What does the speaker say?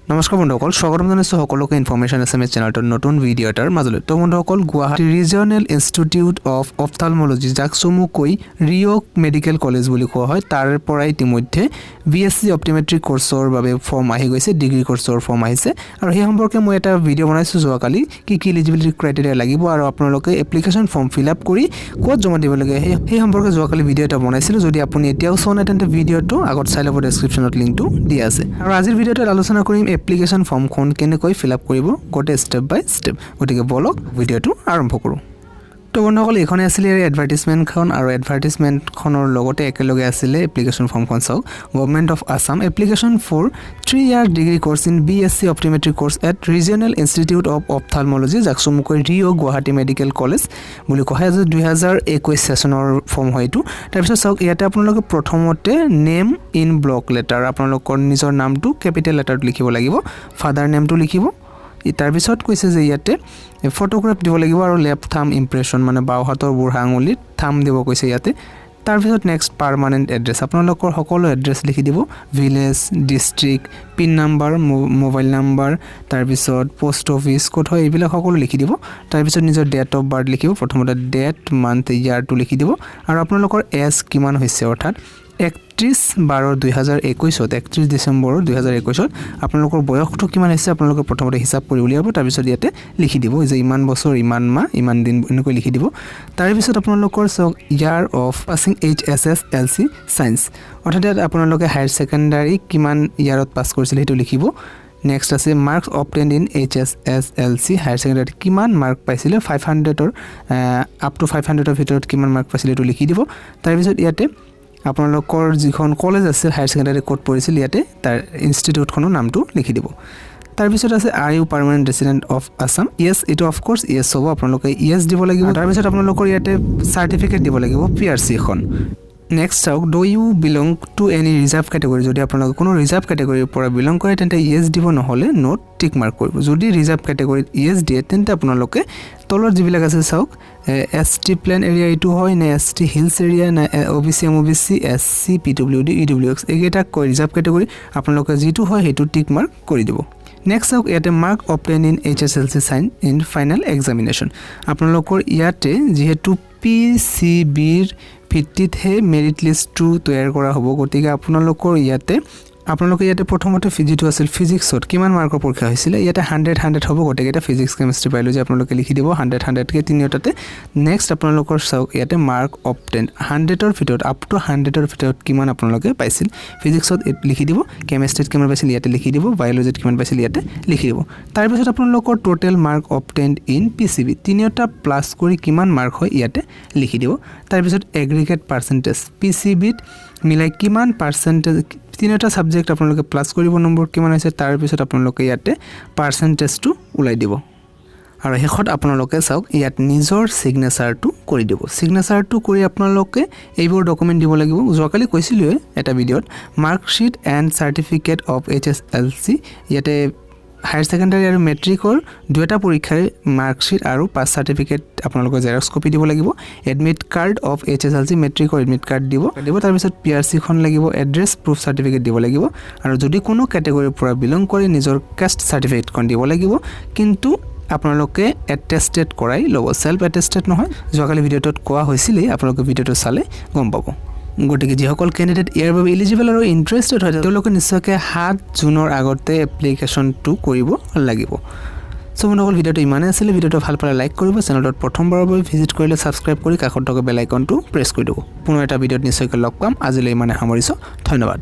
নমস্কাৰ বন্ধুসকল স্বাগতম জনাইছো সকলোকে ইনফৰমেশ্যন এছএমএছ চেনেলটোৰ নতুন ভিডিঅ' এটাৰ মাজলৈ তো বন্ধুসকল Guwahati regional institute of ophthalmology যাক চমুকৈ ৰিঅ' মেডিকেল কলেজ বুলি কোৱা হয় তাৰ পৰা ইতিমধ্যে বিএছচি অপটিমেট্ৰিক কোৰ্ছৰ বাবে ফৰ্ম আহি গৈছে ডিগ্ৰী কোৰ্ছৰ ফৰ্ম আহিছে আৰু সেই সম্পৰ্কে মই এটা ভিডিঅ' বনাইছো যোৱাকালি কি এলিজিবিলিটি ক্ৰাইটেৰিয়া লাগিব আৰু আপোনালোকে এপ্লিকেশ্যন ফৰ্ম ফিল আপ কৰি ক'ত জমা দিব লাগে সেই সম্পৰ্কে যোৱাকালি ভিডিঅ' এটা বনাইছিলোঁ যদি আপুনি এতিয়াও চোৱা নাই তেন্তে ভিডিঅ'টো আগত চাই ল'ব ডেছক্ৰিপশ্যনত লিংকটো দিয়া আছে আৰু আজিৰ ভিডিঅ'টোত আলোচনা কৰিম এপ্লিকেশ্যন ফৰ্মখন কেনেকৈ ফিল আপ কৰিব গোটেই ষ্টেপ বাই ষ্টেপ গতিকে বলক ভিডিঅ'টো আৰম্ভ কৰোঁ তো বন্ধুসকল এইখনে আছিলে এডভাৰটাইজমেণ্টখন আৰু এডভাৰটাইজমেণ্টখনৰ লগতে একেলগে আছিলে এপ্লিকেশ্যন ফৰ্মখন চাওক government of Assam application for 3 year degree course in BSc optometric course at regional institute of ophthalmology যাক চমুকৈ ৰিঅ' গুৱাহাটী মেডিকেল কলেজ বুলি কোৱা হয় 2021 ছেছনৰ ফৰ্ম হয় এইটো তাৰপিছত চাওক ইয়াতে আপোনালোকে প্ৰথমতে নেম ইন ব্লক লেটাৰ আপোনালোকৰ নিজৰ নামটো কেপিটেল লেটাৰত লিখিব লাগিব ফাদাৰ নেমটো লিখিব তাৰপিছত কৈছে যে ইয়াতে ফটোগ্ৰাফ দিব লাগিব আৰু লেফ্ট থাম ইমপ্ৰেশ্যন মানে বাওঁ হাতৰ বুঢ়া আঙুলিত থাম দিব কৈছে ইয়াতে তাৰপিছত নেক্সট পাৰ্মানেণ্ট এড্ৰেছ আপোনালোকৰ সকলো এড্ৰেছ লিখি দিব village district pin number mobile number তাৰপিছত পোষ্ট অফিচ ক'ত হয় এইবিলাক সকলো লিখি দিব তাৰপিছত নিজৰ ডেট অফ বাৰ্থ লিখিব প্ৰথমতে ডেট মান্থ ইয়াৰটো লিখি দিব আৰু আপোনালোকৰ এজ কিমান হৈছে অৰ্থাৎ 31/12/2021 ডিচেম্বৰ 2021 আপোনালোকৰ বয়সটো কিমান হৈছে আপোনালোকে প্ৰথমতে হিচাপ কৰি উলিয়াব তাৰপিছত ইয়াতে লিখি দিব যে ইমান বছৰ ইমান মাহ ইমান দিন এনেকৈ লিখি দিব তাৰপিছত আপোনালোকৰ চাওক year of passing HSSLC science অৰ্থাৎ আপোনালোকে হায়াৰ ছেকেণ্ডাৰী কিমান ইয়াৰত পাছ কৰিছিল সেইটো লিখিব নেক্সট আছে marks obtained in HSSLC higher ছেকেণ্ডাৰীত কিমান মাৰ্ক পাইছিলে 500ৰ আপ টু 500ৰ ভিতৰত কিমান মাৰ্ক পাইছিলে সেইটো লিখি দিব তাৰপিছত ইয়াতে আপোনালোকৰ যিখন কলেজ আছে হায়াৰ ছেকেণ্ডাৰী ক'ত পঢ়িছিল ইয়াতে তাৰ ইনষ্টিটিউটখনৰ নামটো লিখি দিব তাৰপিছত আছে RIO permanent resident of Assam yes এইটো অফক'ৰ্ছ ইয়েছ হ'ব আপোনালোকে ইয়েছ দিব লাগিব তাৰপিছত আপোনালোকৰ ইয়াতে চাৰ্টিফিকেট দিব লাগিব PRC এখন নেক্সট চাওক do you belong to any reserve category যদি আপোনালোকে কোনো ৰিজাৰ্ভ কেটেগৰীৰ পৰা বিলং কৰে তেন্তে ইয়েছ দিব নহ'লে নোট টিক মাৰ্ক কৰিব যদি ৰিজাৰ্ভ কেটেগৰীত ইয়েছ দিয়ে তেন্তে আপোনালোকে তলত যিবিলাক আছে চাওক ST প্লেন এৰিয়া এইটো হয় নে ST হিলছ এৰিয়া নে OBC MOBC SC PWD EWX এইকেইটা কৈ ৰিজাৰ্ভ কেটেগৰী আপোনালোকে যিটো হয় সেইটো টিক মাৰ্ক কৰি দিব নেক্সট চাওক ইয়াতে mark obtain in HSLC sign in final examination আপোনালোকৰ ইয়াতে যিহেতু PCBৰ ভিত্তিতহে মেৰিট লিষ্টটো তৈয়াৰ কৰা হ'ব গতিকে আপোনালোকে ইয়াতে প্ৰথমতে যিটো আছিল ফিজিক্সত কিমান মাৰ্কৰ পৰীক্ষা হৈছিলে ইয়াতে 100 হ'ব গতিকে এটা ফিজিক্স কেমিষ্ট্ৰি বায়'লজি আপোনালোকে লিখি দিব 100কে তিনিওটাতে নেক্সট আপোনালোকৰ চাওক ইয়াতে মাৰ্ক অবটেইন 100ৰ ভিতৰত আপ টু 100ৰ ভিতৰত কিমান আপোনালোকে পাইছিল ফিজিক্সত লিখি দিব কেমিষ্ট্ৰিত কিমান পাইছিল ইয়াতে লিখি দিব বায়'লজিত কিমান পাইছিল ইয়াতে লিখি দিব তাৰপিছত আপোনালোকৰ total mark obtained in PCB তিনিওটা প্লাছ কৰি কিমান মাৰ্ক হয় ইয়াতে লিখি দিব তাৰপিছত এগ্ৰিগেট পাৰ্চেণ্টেজ PCBত মিলাই কিমান পাৰ্চেণ্টেজ তিনিটা সাবজেক্ট আপোনালোকে প্লাস কৰিব নম্বৰ কিমান আছে তাৰ পিছত আপোনালোকে ইয়াতে পাৰ্চেন্টেজটো উলাই দিব আৰু হেখত আপোনালোকে চাওক ইয়াত নিজৰ সিগনেচাৰটো কৰি দিব সিগনেচাৰটো কৰি আপোনালোকে এইবোৰ ডকুমেন্ট দিব লাগিব যোৱাকালি কৈছিলো এটা ভিডিঅত marksheet and certificate of HSLC ইয়াতে হায়াৰ ছেকেণ্ডাৰী আৰু মেট্ৰিকৰ দুটা পৰীক্ষাৰ মাৰ্কশিট আৰু পাছ সাৰ্টিফিকেট আপোনালোকৰ জেৰক্স কপি দিব লাগিব এডমিট কাৰ্ড অফ HSLC মেট্ৰিকৰ এডমিট কাৰ্ড দিব তাৰ পিছত PRC খন লাগিব এড্ৰেছ প্ৰুফ সাৰ্টিফিকেট দিব লাগিব আৰু যদি কোনো ক্যাটাগৰীৰ পৰা বিলং কৰে নিজৰ কাষ্ট সাৰ্টিফিকেট খন দিব লাগিব কিন্তু আপোনালোকে এটেস্টেড কৰাই ল'ব সেলফ এটেস্টেড নহয় যোৱাকালি ভিডিঅ'টোত কোৱা হৈছিল আপোনালোকে ভিডিঅ'টো চালে গম পাব গতিকে যিসকল ক্যান্ডিডেট ইয়াৰ বাবে এলিজিবল আৰু ইন্টাৰেষ্টেড হয় তেওঁলোকে নিশ্চয়কৈ 7 জুনৰ আগতে এপ্লিকেশ্যনটো কৰিব লাগিব সো বন্ধুসকল ভিডিঅ'টো ইমানে আছিল ভিডিঅ'টো ভাল পালে লাইক কৰিব চেনেলটোত প্ৰথমবাৰৰ বাবে ভিজিট কৰিলে সাবস্ক্ৰাইব কৰি কাষত থকা বেল আইকনটো প্ৰেছ কৰি দিব পুনৰ এটা ভিডিঅ'ত নিশ্চয়কৈ লগ পাম আজিলৈ ইমানে সামৰিছো ধন্যবাদ